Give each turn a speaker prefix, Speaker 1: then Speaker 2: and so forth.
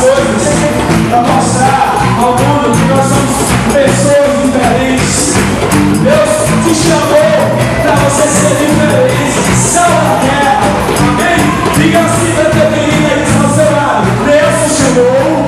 Speaker 1: coisas para mostrar ao mundo que nós somos pessoas diferentes. Deus te chamou para você ser diferente, sal da terra. Amém? Diga assim para teu querido aí do seu lado: Deus te chamou